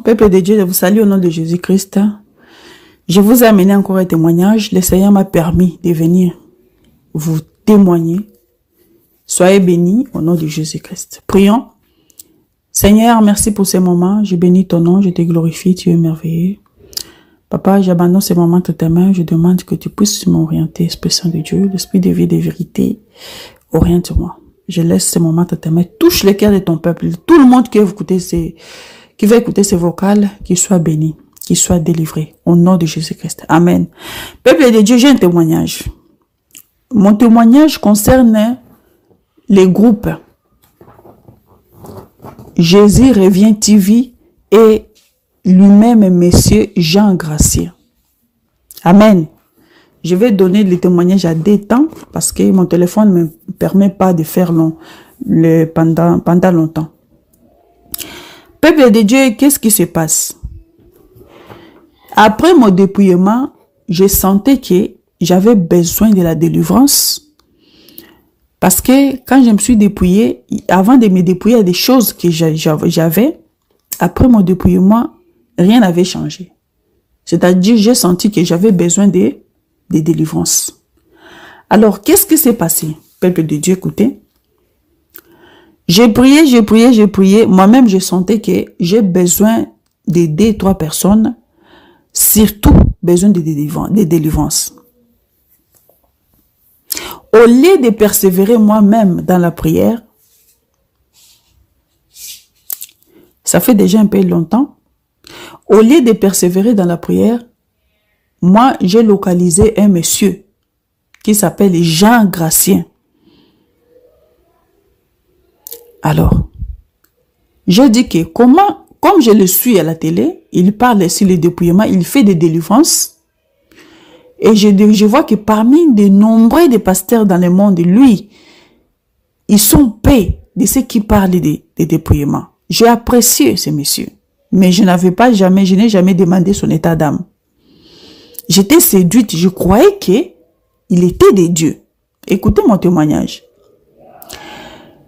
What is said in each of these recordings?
Peuple de Dieu, je vous salue au nom de Jésus-Christ. Je vous ai amené encore un témoignage. Le Seigneur m'a permis de venir vous témoigner. Soyez bénis au nom de Jésus-Christ. Prions. Seigneur, merci pour ces moments. Je bénis ton nom, je te glorifie, tu es merveilleux. Papa, j'abandonne ces moments entre tes mains. Je demande que tu puisses m'orienter, Esprit Saint de Dieu, l'Esprit de vie et de vérité. Oriente-moi. Je laisse ces moments entre tes mains. Touche les cœurs de ton peuple. Tout le monde qui va écouter ces vocales, qu'il soit béni, qu'il soit délivré. Au nom de Jésus-Christ. Amen. Peuple de Dieu, j'ai un témoignage. Mon témoignage concerne les groupes Jésus revient TV et lui-même monsieur Jean Gracier. Amen. Je vais donner le témoignage à des temps parce que mon téléphone ne me permet pas de faire pendant longtemps. Peuple de Dieu, qu'est-ce qui se passe? Après mon dépouillement, je sentais que j'avais besoin de la délivrance. Parce que quand je me suis dépouillée, avant de me dépouiller, il y a des choses que j'avais. Après mon dépouillement, rien n'avait changé. C'est-à-dire, j'ai senti que j'avais besoin de délivrance. Alors, qu'est-ce qui s'est passé? Peuple de Dieu, écoutez. J'ai prié. Moi-même, je sentais que j'ai besoin d'aider 3 personnes. Surtout, besoin de délivrance. Au lieu de persévérer moi-même dans la prière, ça fait déjà un peu longtemps, au lieu de persévérer dans la prière, moi, j'ai localisé un monsieur qui s'appelle Jean Gracier. Alors, je dis que comme je le suis à la télé, il parle sur le dépouillement, il fait des délivrances. Et je vois que parmi de nombreux pasteurs dans le monde, lui, ils sont paix de ceux qui parlent des dépouillements. J'ai apprécié ce monsieur. Mais je n'ai jamais demandé son état d'âme. J'étais séduite, je croyais qu'il était de Dieu. Écoutez mon témoignage.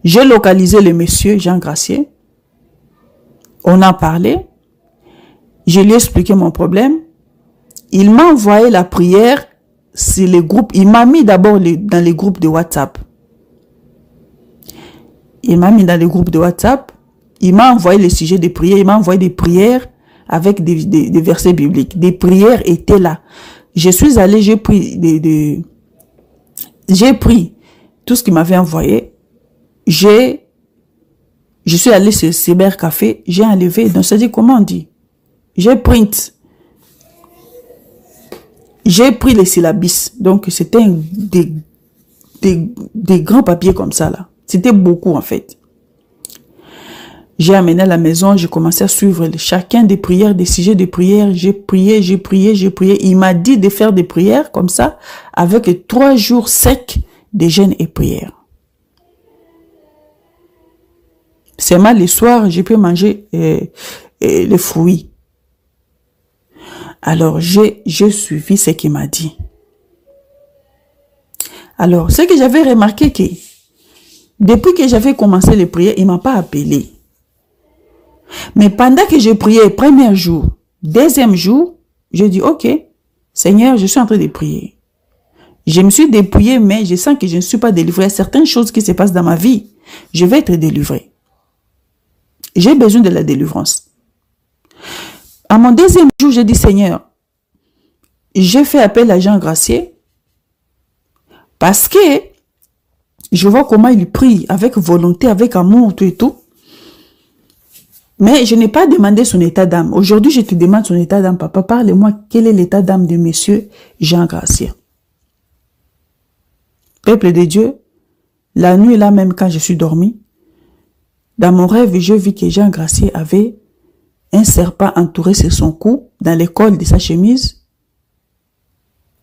J'ai localisé le monsieur Jean Gracier. On a parlé. Je lui ai expliqué mon problème. Il m'a envoyé la prière sur les groupes. Il m'a mis d'abord dans les groupes de WhatsApp. Il m'a mis dans les groupes de WhatsApp. Il m'a envoyé le sujet de prière. Il m'a envoyé des prières avec des versets bibliques. Des prières étaient là. Je suis allé, j'ai pris tout ce qu'il m'avait envoyé. Je suis allé sur Cybercafé. J'ai enlevé. Donc, ça dit comment on dit? J'ai print. J'ai pris les syllabis. Donc, c'était des grands papiers comme ça, là. C'était beaucoup, en fait. J'ai amené à la maison, j'ai commencé à suivre chacun des prières, des sujets de prière. J'ai prié. Il m'a dit de faire des prières comme ça, avec 3 jours secs de jeûne et prière. Seulement le soir, j'ai pu manger les fruits. Alors, j'ai suivi ce qu'il m'a dit. Alors, ce que j'avais remarqué que, depuis que j'avais commencé les prières, il ne m'a pas appelé. Mais pendant que j'ai prié, premier jour, deuxième jour, je dis, ok, Seigneur, je suis en train de prier. Je me suis dépouillé, mais je sens que je ne suis pas délivré. Il y a certaines choses qui se passent dans ma vie. Je vais être délivré. J'ai besoin de la délivrance. À mon deuxième jour, j'ai dit, Seigneur, j'ai fait appel à Jean Gracier parce que je vois comment il prie avec volonté, avec amour, tout et tout. Mais je n'ai pas demandé son état d'âme. Aujourd'hui, je te demande son état d'âme. Papa, parle-moi, quel est l'état d'âme de monsieur Jean Gracier? Peuple de Dieu, la nuit là même quand je suis dormi, dans mon rêve, je vis que Jean Gracier avait un serpent entouré sur son cou, dans le col de sa chemise.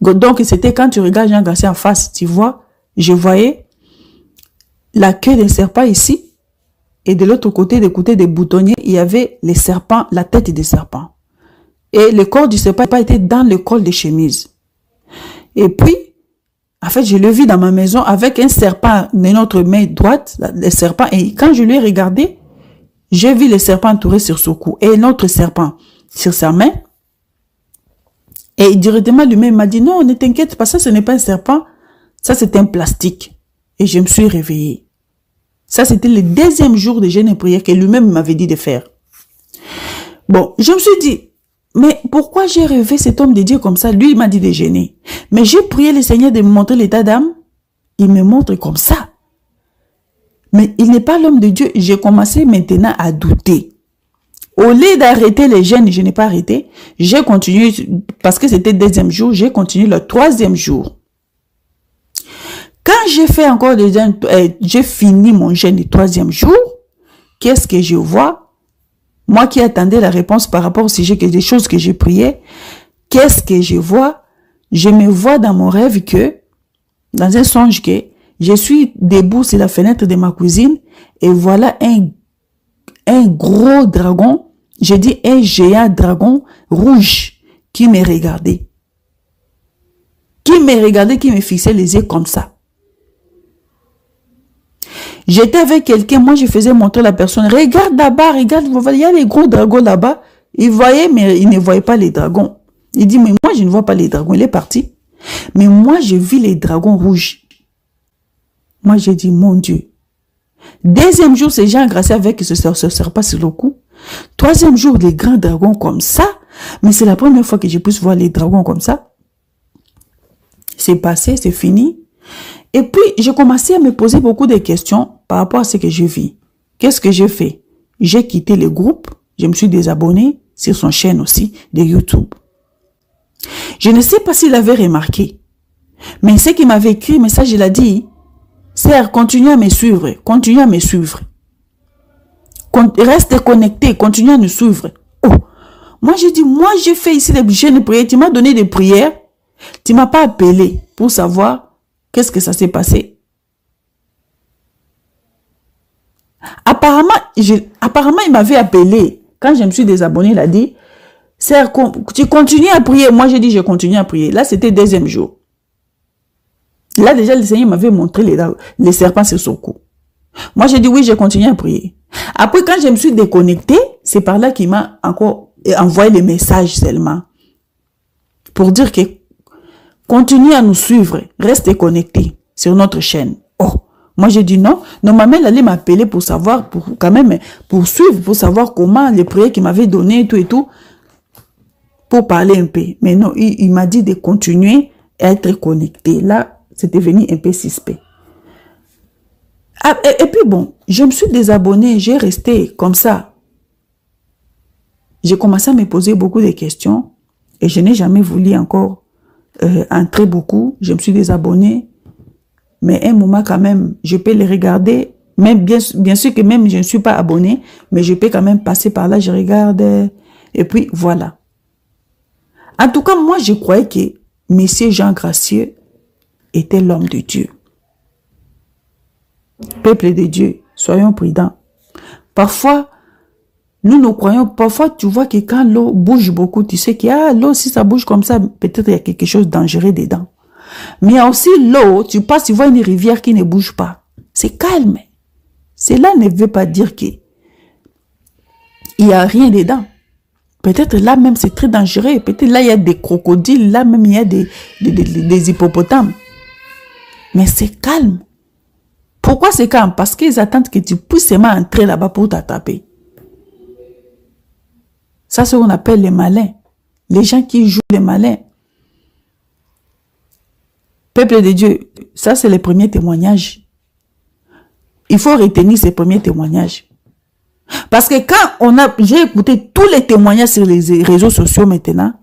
Donc, c'était quand tu regardes Jean Gracier en face, tu vois, je voyais la queue d'un serpent ici, et de l'autre côté, du côté des boutonniers, il y avait les serpents, la tête des serpents. Et le corps du serpent était dans le col de chemise. Et puis, en fait, je le vis dans ma maison avec un serpent de notre main droite, le serpent, et quand je lui ai regardé, J'ai vu le serpent entouré sur son cou et un autre serpent sur sa main. Et directement, lui-même m'a dit, non, ne t'inquiète pas, ça, ce n'est pas un serpent. Ça, c'est un plastique. Et je me suis réveillée. Ça, c'était le deuxième jour de jeûne et prière que lui-même m'avait dit de faire. Bon, je me suis dit, mais pourquoi j'ai rêvé cet homme de Dieu comme ça? Lui, il m'a dit de jeûner. Mais j'ai prié le Seigneur de me montrer l'état d'âme. Il me montre comme ça. Mais il n'est pas l'homme de Dieu. J'ai commencé maintenant à douter. Au lieu d'arrêter les jeûnes, je n'ai pas arrêté. J'ai continué, parce que c'était le deuxième jour, j'ai continué le troisième jour. Quand j'ai fait encore le jeûne, j'ai fini mon jeûne le troisième jour, qu'est-ce que je vois? Moi qui attendais la réponse par rapport au sujet des choses que j'ai priées, qu'est-ce que je vois? Je me vois dans mon rêve que, dans un songe que, je suis debout sur la fenêtre de ma cuisine et voilà un gros dragon, je dis un géant dragon rouge qui me regardait. Qui me regardait, qui me fixait les yeux comme ça. J'étais avec quelqu'un, moi je faisais montrer la personne, regarde là-bas, regarde, il y a les gros dragons là-bas. Il voyait, mais il ne voyait pas les dragons. Il dit, mais moi je ne vois pas les dragons, il est parti. Mais moi je vis les dragons rouges. Moi j'ai dit, mon Dieu. Deuxième jour, ces gens engracés avec ce serpent sur le cou. Troisième jour, les grands dragons comme ça. Mais c'est la première fois que je puisse voir les dragons comme ça. C'est passé, c'est fini. Et puis, j'ai commencé à me poser beaucoup de questions par rapport à ce que je vis. Qu'est-ce que j'ai fait? J'ai quitté le groupe. Je me suis désabonné sur son chaîne aussi de YouTube. Je ne sais pas s'il avait remarqué. Mais ce qu'il m'avait écrit, mais ça, je l'ai dit. Sœur, continue à me suivre. Continue à me suivre. Reste connecté. Continue à nous suivre. Oh! Moi, j'ai dit, moi, j'ai fait ici des jeûnes de prière. Tu m'as donné des prières. Tu m'as pas appelé pour savoir qu'est-ce que ça s'est passé. Apparemment, il m'avait appelé. Quand je me suis désabonné, il a dit, sœur, tu continues à prier. Moi, j'ai dit, je continue à prier. Là, c'était le deuxième jour. Là, déjà, le Seigneur m'avait montré les serpents sur son cou. Moi, j'ai dit, oui, je continue à prier. Après, quand je me suis déconnecté, c'est par là qu'il m'a encore envoyé les messages seulement. Pour dire que continue à nous suivre, restez connectés sur notre chaîne. Oh, moi j'ai dit non. Normalement, elle allait m'appeler pour savoir, pour suivre, pour savoir comment les prières qu'il m'avait données, tout et tout, pour parler un peu. Mais non, il m'a dit de continuer à être connecté. Là, c'est devenu un peu suspect. Ah, et puis bon, je me suis désabonné, j'ai resté comme ça. J'ai commencé à me poser beaucoup de questions et je n'ai jamais voulu encore entrer beaucoup. Je me suis désabonné. Mais un moment quand même, je peux les regarder. Même bien sûr que même je ne suis pas abonné, mais je peux quand même passer par là, je regarde. Et puis voilà. En tout cas, moi je croyais que Monsieur Jean Gracieux était l'homme de Dieu. Peuple de Dieu, soyons prudents. Parfois, nous croyons, parfois tu vois que quand l'eau bouge beaucoup, tu sais que l'eau, si ça bouge comme ça, peut-être il y a quelque chose de dangereux dedans. Mais il y a aussi l'eau, tu passes, tu vois une rivière qui ne bouge pas. C'est calme. Cela ne veut pas dire qu'il n'y a rien dedans. Peut-être là même c'est très dangereux. Peut-être là il y a des crocodiles, là même il y a des hippopotames. Mais c'est calme. Pourquoi c'est calme? Parce qu'ils attendent que tu puisses seulement entrer là-bas pour t'attraper. Ça, c'est ce qu'on appelle les malins. Les gens qui jouent les malins. Peuple de Dieu, ça c'est le premier témoignage. Il faut retenir ces premiers témoignages. Parce que quand j'ai écouté tous les témoignages sur les réseaux sociaux maintenant,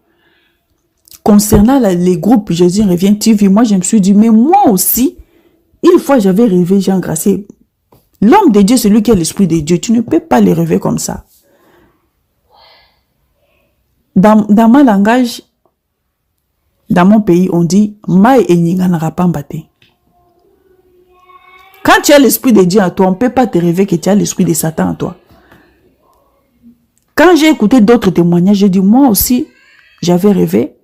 concernant les groupes Jésus revient TV, moi je me suis dit, mais moi aussi, une fois j'avais rêvé Jean Gracieux. L'homme de Dieu, c'est lui qui a l'esprit de Dieu. Tu ne peux pas les rêver comme ça. Dans mon langage, dans mon pays, on dit Mai et Ningana Pambate. Quand tu as l'esprit de Dieu en toi, on ne peut pas te rêver que tu as l'esprit de Satan en toi. Quand j'ai écouté d'autres témoignages, j'ai dit moi aussi, j'avais rêvé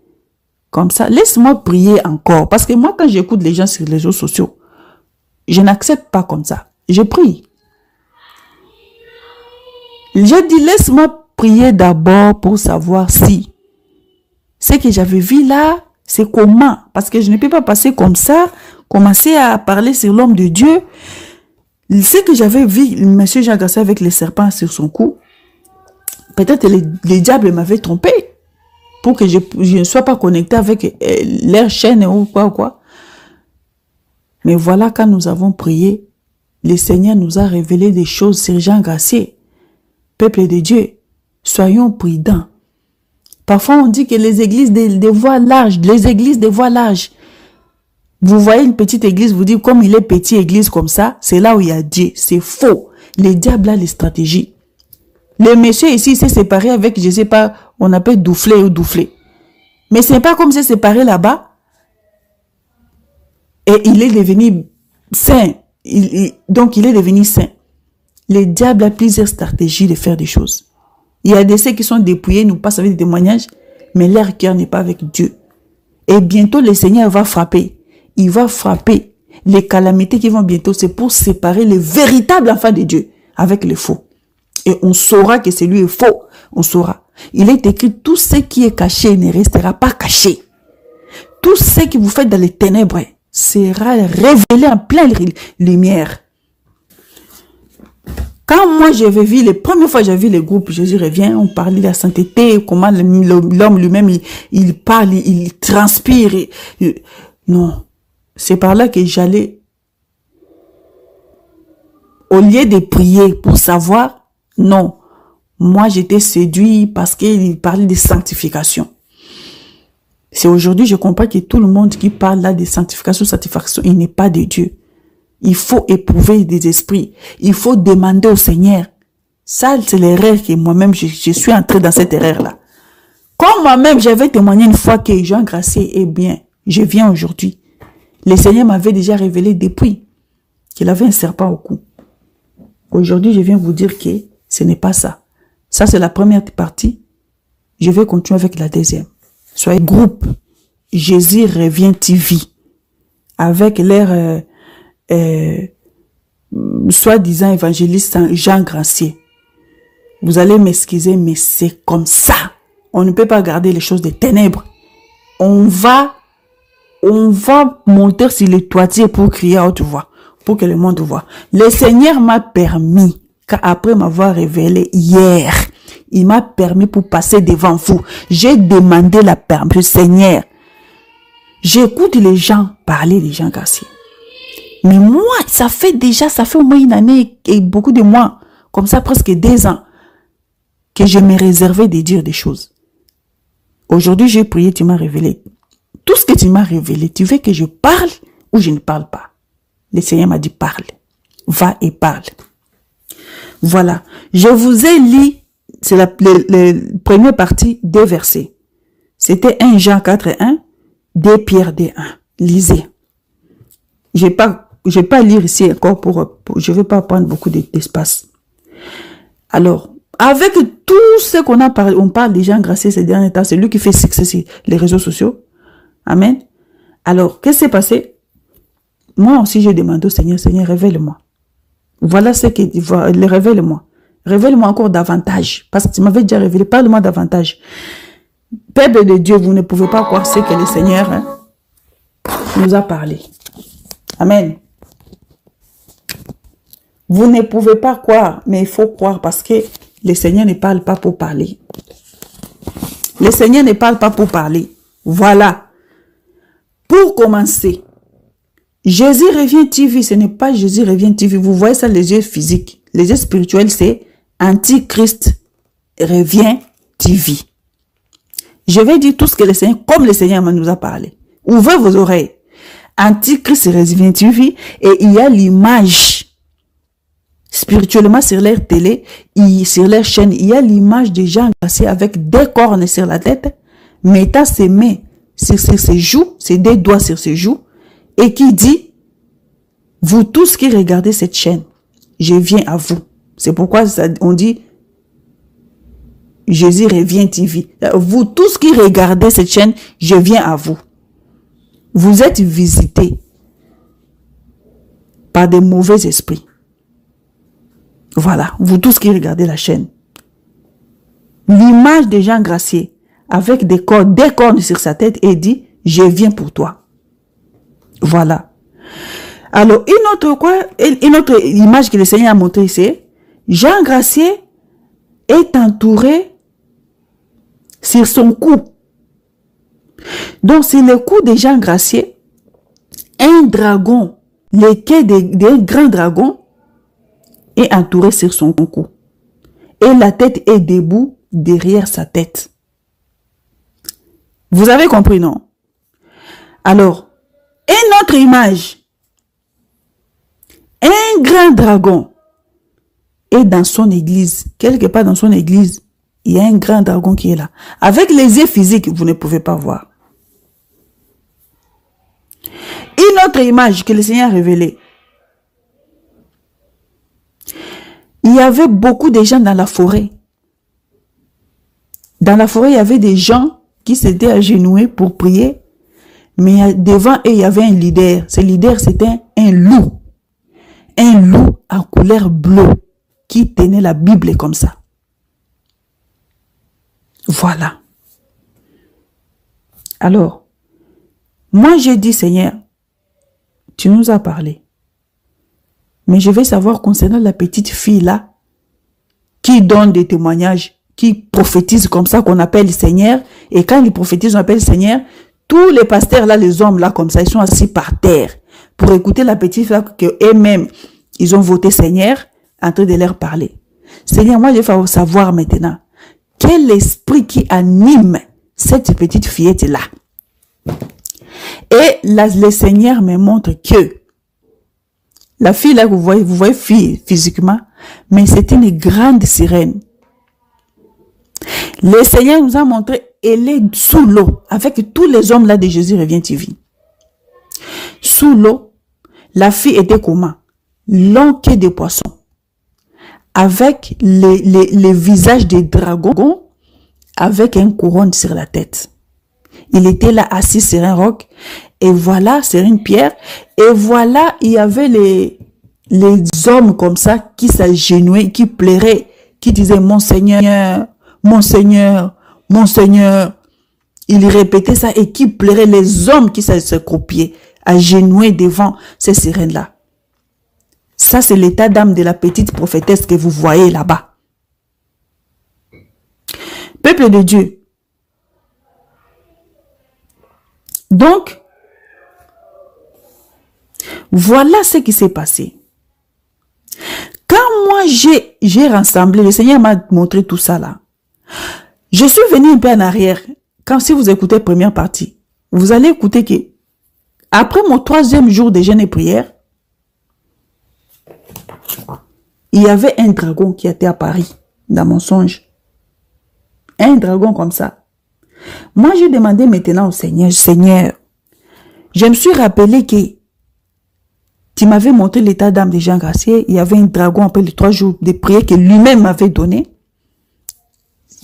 comme ça. Laisse-moi prier encore. Parce que moi, quand j'écoute les gens sur les réseaux sociaux, je n'accepte pas comme ça. Je prie. J'ai dit, laisse-moi prier d'abord pour savoir si ce que j'avais vu là, c'est comment. Parce que je ne peux pas passer comme ça, commencer à parler sur l'homme de Dieu. Ce que j'avais vu, M. Jean Grasset avec les serpents sur son cou, peut-être les diables m'avaient trompé pour que je ne sois pas connecté avec leur chaîne ou quoi. Mais voilà, quand nous avons prié, le Seigneur nous a révélé des choses sur Jean Grasset. Peuple de Dieu, soyons prudents. Parfois, on dit que les églises des voies larges, vous voyez une petite église, vous dites, comme il est petit église comme ça, c'est là où il y a Dieu. C'est faux. Le diable a les stratégies. Le monsieur ici s'est séparé avec, je ne sais pas, on appelle Douflé ou Douflé. Mais ce n'est pas comme s'est séparé là-bas. Et il est devenu saint. Donc, il est devenu saint. Le diable a plusieurs stratégies de faire des choses. Il y a des ceux qui sont dépouillés, nous passent avec des témoignages, mais leur cœur n'est pas avec Dieu. Et bientôt, le Seigneur va frapper. Il va frapper. Les calamités qui vont bientôt, c'est pour séparer les véritables enfants de Dieu avec les faux. Et on saura que celui est faux. On saura. Il est écrit, tout ce qui est caché ne restera pas caché. Tout ce que vous faites dans les ténèbres sera révélé en pleine lumière. Quand moi j'avais vu, les premières fois j'avais vu les groupes Jésus revient, on parlait de la sainteté, comment l'homme lui-même il parle, il transpire. Non, c'est par là que j'allais. Au lieu de prier pour savoir, non. Moi j'étais séduit parce qu'il parlait de sanctification. C'est aujourd'hui je comprends que tout le monde qui parle là de sanctification, il n'est pas de Dieu. Il faut éprouver des esprits. Il faut demander au Seigneur. Ça, c'est l'erreur que moi-même, je suis entré dans cette erreur-là. Comme moi-même, j'avais témoigné une fois que Jean Grasset est bien. Je viens aujourd'hui. Le Seigneur m'avait déjà révélé depuis qu'il avait un serpent au cou. Aujourd'hui, je viens vous dire que ce n'est pas ça. Ça, c'est la première partie. Je vais continuer avec la deuxième. Soyez groupe Jésus revient TV avec l'air soi-disant évangéliste Jean Grasset. Vous allez m'excuser, mais c'est comme ça. On ne peut pas garder les choses des ténèbres. On va monter sur les toitiers pour crier à haute voix, pour que le monde voit. Le Seigneur m'a permis, après m'avoir révélé hier, il m'a permis pour passer devant vous. J'ai demandé la permission. Seigneur, j'écoute les gens parler de Jean Grasset. Mais moi, ça fait au moins une année et beaucoup de mois, comme ça presque 2 ans, que je me réservais de dire des choses. Aujourd'hui, j'ai prié, tu m'as révélé. Tout ce que tu m'as révélé, tu veux que je parle ou je ne parle pas? Le Seigneur m'a dit, parle. Va et parle. Voilà. Je vous ai lu, c'est la première partie, 2 versets. C'était 1 Jean 4:1, 2 Pierre 2:1. Lisez. Je vais pas lire ici encore je vais pas prendre beaucoup d'espace. Alors, avec tout ce qu'on a parlé, on parle des gens Grasset ces derniers temps, c'est lui qui fait succès sur les réseaux sociaux. Amen. Alors, qu'est-ce qui s'est passé? Moi aussi, j'ai demandé au Seigneur, Seigneur, révèle-moi. Voilà ce qu'il dit, révèle-moi. Révèle-moi encore davantage. Parce que tu m'avais déjà révélé, parle-moi davantage. Peuple de Dieu, vous ne pouvez pas croire ce que le Seigneur nous a parlé. Amen. Vous ne pouvez pas croire, mais il faut croire parce que le Seigneur ne parle pas pour parler. Le Seigneur ne parle pas pour parler. Voilà. Pour commencer, Jésus revient TV, ce n'est pas Jésus revient TV. Vous voyez ça, les yeux physiques. Les yeux spirituels, c'est Antichrist revient TV. Je vais dire tout ce que le Seigneur, comme le Seigneur nous a parlé. Ouvrez vos oreilles. Antichrist revient TV et il y a l'image. Spirituellement, sur leur télé, sur leur chaîne, il y a l'image de Jean Grasset avec 2 cornes sur la tête, mettant ses mains sur ses joues, ses 2 doigts sur ses joues, et qui dit, vous tous qui regardez cette chaîne, je viens à vous. C'est pourquoi on dit, Jésus revient TV. Vous tous qui regardez cette chaîne, je viens à vous. Vous êtes visités par des mauvais esprits. Voilà, vous tous qui regardez la chaîne, l'image de Jean Gracier avec des cornes sur sa tête et dit, je viens pour toi. Voilà. Alors, une autre image que le Seigneur a montrée, c'est Jean Gracier est entouré sur son cou. Donc, sur le cou de Jean Gracier, un dragon, le quai d'un grand dragon, est entouré sur son cou. Et la tête est debout derrière sa tête. Vous avez compris, non? Alors, une autre image. Un grand dragon est dans son église. Quelque part dans son église, il y a un grand dragon qui est là. Avec les yeux physiques, vous ne pouvez pas voir. Une autre image que le Seigneur a révélée. Il y avait beaucoup de gens dans la forêt. Dans la forêt, il y avait des gens qui s'étaient agenouillés pour prier. Mais devant eux, il y avait un leader. Ce leader, c'était un loup. Un loup à couleur bleue qui tenait la Bible comme ça. Voilà. Alors, moi j'ai dit, Seigneur, tu nous as parlé. Mais je vais savoir concernant la petite fille là, qui donne des témoignages, qui prophétise comme ça, qu'on appelle le Seigneur. Et quand ils prophétisent, on appelle le Seigneur. Tous les pasteurs là, les hommes là comme ça, ils sont assis par terre pour écouter la petite fille là que eux-mêmes, ils ont voté Seigneur en train de leur parler. Seigneur, moi je vais savoir maintenant quel esprit qui anime cette petite fillette là. Et là, le Seigneur me montre que la fille là, vous voyez fille physiquement, mais c'est une grande sirène. Le Seigneur nous a montré, elle est sous l'eau, avec tous les hommes là de Jésus revient TV. Sous l'eau, la fille était comment? Long quai de poissons, avec les visages des dragons, avec une couronne sur la tête. Il était là assis sur un roc, et voilà, sur une pierre, et voilà, il y avait les hommes comme ça, qui s'agenouillaient, qui pleuraient, qui disaient, mon Seigneur, mon Seigneur, mon Seigneur. Il répétait ça, et qui pleuraient, les hommes qui s'accroupiaient, agenouillés devant ces sirènes-là. Ça, c'est l'état d'âme de la petite prophétesse que vous voyez là-bas. Peuple de Dieu. Donc, voilà ce qui s'est passé. Quand moi, j'ai rassemblé, le Seigneur m'a montré tout ça là. Je suis venu un peu en arrière. Quand si vous écoutez la première partie, vous allez écouter que après mon 3e jour de jeûne et prière, il y avait un dragon qui était apparu dans mon songe. Un dragon comme ça. Moi, j'ai demandé maintenant au Seigneur, Seigneur, je me suis rappelé que tu m'avais montré l'état d'âme de Jean Gracier. Il y avait un dragon après les 3 jours de prière que lui-même m'avait donné.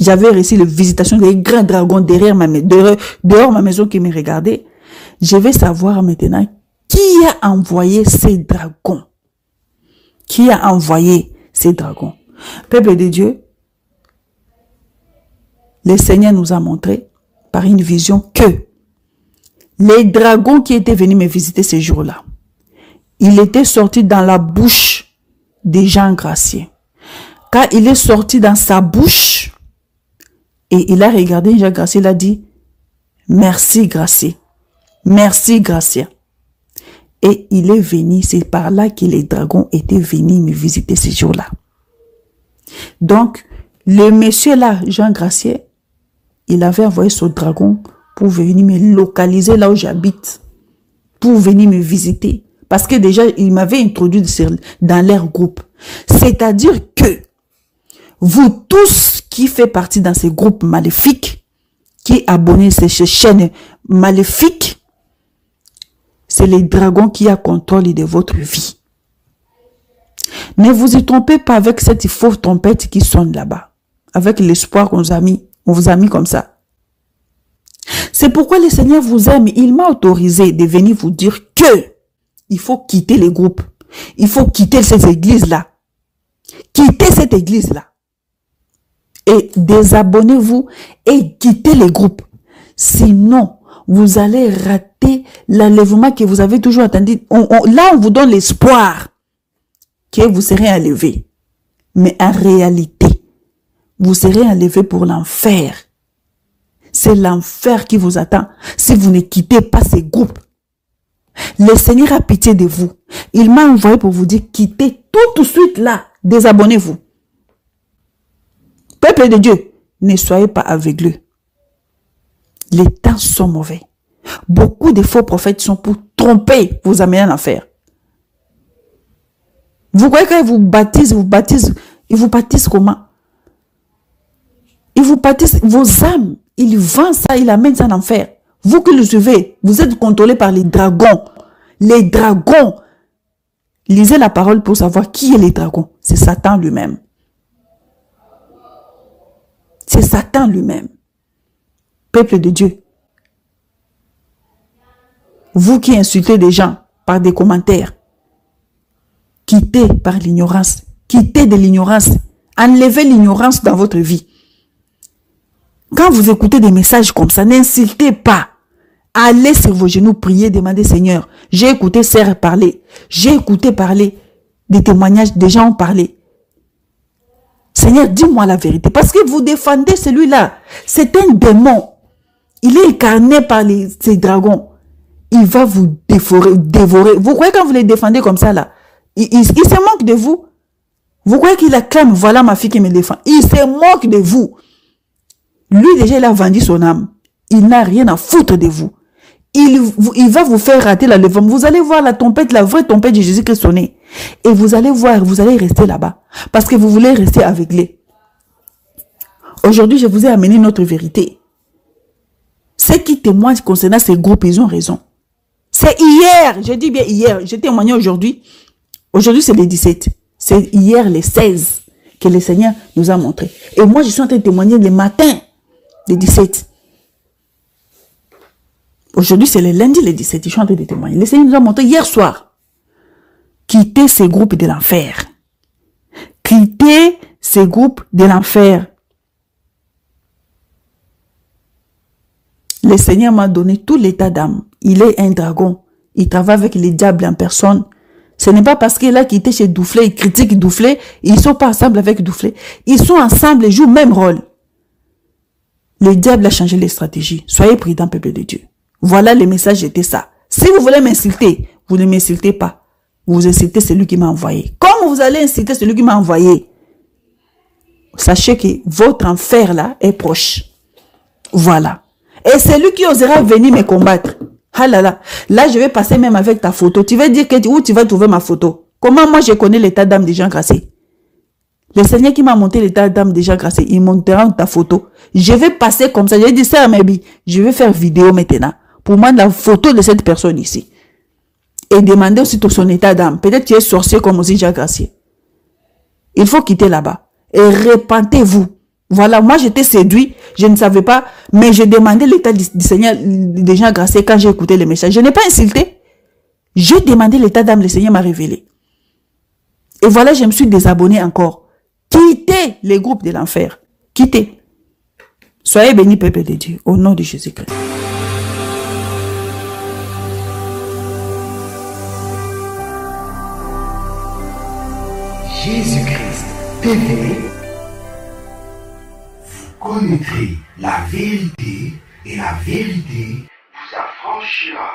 J'avais reçu la visitation des grands dragons derrière dehors ma maison qui me regardait. Je vais savoir maintenant qui a envoyé ces dragons. Qui a envoyé ces dragons? Peuple de Dieu, le Seigneur nous a montré par une vision que les dragons qui étaient venus me visiter ce jour-là, il était sorti dans la bouche de Jean Gracier. Quand il est sorti dans sa bouche, et il a regardé Jean Gracier, il a dit, merci Gracier, merci Gracier. Et il est venu, c'est par là que les dragons étaient venus me visiter ce jour-là. Donc, le monsieur là, Jean Gracier, il avait envoyé son dragon pour venir me localiser là où j'habite, pour venir me visiter. Parce que déjà, il m'avait introduit dans leur groupe. C'est-à-dire que vous tous qui faites partie dans ces groupes maléfiques, qui abonnez ces chaînes maléfiques, c'est les dragons qui ont contrôle de votre vie. Ne vous y trompez pas avec cette fausse trompette qui sonne là-bas. Avec l'espoir qu'on vous a mis comme ça. C'est pourquoi le Seigneur vous aime. Il m'a autorisé de venir vous dire que il faut quitter les groupes. Il faut quitter cette église-là. Quitter cette église-là. et désabonnez-vous et quittez les groupes. Sinon, vous allez rater l'enlèvement que vous avez toujours attendu. Là, on vous donne l'espoir que vous serez enlevé. Mais en réalité, vous serez enlevé pour l'enfer. C'est l'enfer qui vous attend si vous ne quittez pas ces groupes. Le Seigneur a pitié de vous. Il m'a envoyé pour vous dire, quittez tout de suite là. Désabonnez-vous. Peuple de Dieu, ne soyez pas aveugleux. Les temps sont mauvais. Beaucoup de faux prophètes sont pour tromper, vous amener en enfer. Vous croyez qu'ils vous baptisent, ils vous baptisent comment? Ils vous baptisent vos âmes. Ils vendent ça, ils amènent ça en enfer. Vous qui le suivez, vous êtes contrôlés par les dragons. Les dragons. Lisez la parole pour savoir qui est les dragons. C'est Satan lui-même. C'est Satan lui-même. Peuple de Dieu. Vous qui insultez des gens par des commentaires, quittez par l'ignorance. Quittez de l'ignorance. Enlevez l'ignorance dans votre vie. Quand vous écoutez des messages comme ça, n'insultez pas. Allez sur vos genoux, priez, demandez Seigneur. J'ai écouté Sœur parler. J'ai écouté parler des témoignages, des gens ont parlé. Seigneur, dis-moi la vérité. Parce que vous défendez celui-là. C'est un démon. Il est incarné par ces dragons. Il va vous dévorer. Vous croyez quand vous les défendez comme ça là, il se moque de vous. Vous croyez qu'il acclame, voilà ma fille qui me défend. Il se moque de vous. Lui déjà il a vendu son âme. Il n'a rien à foutre de vous. Il va vous faire rater l'enlèvement. Vous allez voir la tempête, la vraie tempête de Jésus-Christ sonner. Et vous allez voir, vous allez rester là-bas. Parce que vous voulez rester aveuglé. Aujourd'hui, je vous ai amené notre vérité. Ceux qui témoignent concernant ces groupes, ils ont raison. C'est hier, je dis bien hier, j'ai témoigné aujourd'hui. Aujourd'hui, c'est le 17. C'est hier, le 16, que le Seigneur nous a montré. Et moi, je suis en train de témoigner le matin, le 17. Aujourd'hui, c'est le lundi, le 17. Je suis en train de témoigner. Le Seigneur nous a montré hier soir. Quittez ces groupes de l'enfer. Quittez ces groupes de l'enfer. Le Seigneur m'a donné tout l'état d'âme. Il est un dragon. Il travaille avec les diables en personne. Ce n'est pas parce qu'il a quitté chez Doufflet, il critique Doufflet, ils ne sont pas ensemble avec Doufflet. Ils sont ensemble et jouent le même rôle. Le diable a changé les stratégies. Soyez prudents, peuple de Dieu. Voilà le message, c'était ça. Si vous voulez m'insulter, vous ne m'insultez pas. Vous insultez celui qui m'a envoyé. Comme vous allez insulter celui qui m'a envoyé, sachez que votre enfer là est proche. Voilà. Et c'est lui qui osera venir me combattre. Ah là là. Là, je vais passer même avec ta photo. Tu vas dire où tu vas trouver ma photo. Comment moi je connais l'état d'âme des gens graciés? Le Seigneur qui m'a monté l'état d'âme des gens graciés, il montera ta photo. Je vais passer comme ça. Je vais dire ça à Maybe. Je vais faire vidéo maintenant. Pour moi, la photo de cette personne ici. Et demander aussi son état d'âme. Peut-être tu es sorcier comme aussi Jacques Gracier. Il faut quitter là-bas. Et repentez-vous. Voilà, moi j'étais séduit, je ne savais pas, mais j'ai demandé l'état du Seigneur, des gens graciés quand j'ai écouté les messages. Je n'ai pas insulté. J'ai demandé l'état d'âme, le Seigneur m'a révélé. Et voilà, je me suis désabonné encore. Quittez les groupes de l'enfer. Quittez. Soyez bénis, peuple de Dieu, au nom de Jésus-Christ. Jésus-Christ TV, vous connaîtrez la vérité et la vérité vous affranchira.